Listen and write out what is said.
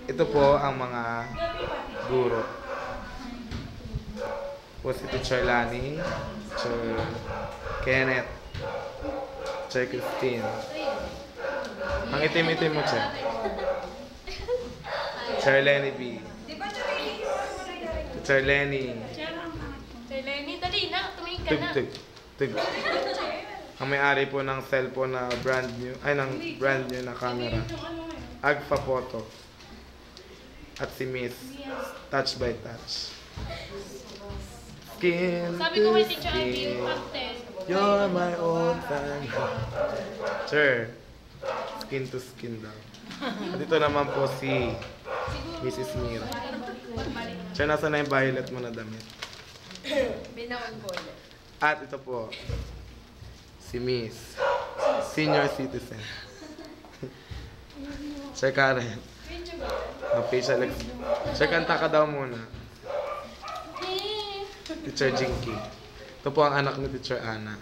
Ito po ang mga guro. Po si Teacher Lani, Teacher Kenneth, Teacher Christine. Ang itim-itim mo, Teacher. Teacher Lenny B. Teacher Lenny. Teacher Lenny, dali na. Tumingin ka na. Tug. Ang may-ari po ng cellphone na brand new, ng brand new na camera. Agfa Photo. At si Miss, Touch by Touch. Skin Sabi ko kay to Teacher Ivy skin. yung contest. You're my old friend. Sir, skin to skin daw. At ito naman po si Mrs. Mira. Sir, nasa na yung violet mo na damit? Binawan ko ulit. At ito po, si Miss, Senior Citizen. Sir Karen, ang facial Sir, kanta ka daw muna. Teacher Jinky. Ito po ang anak ni Teacher Ana.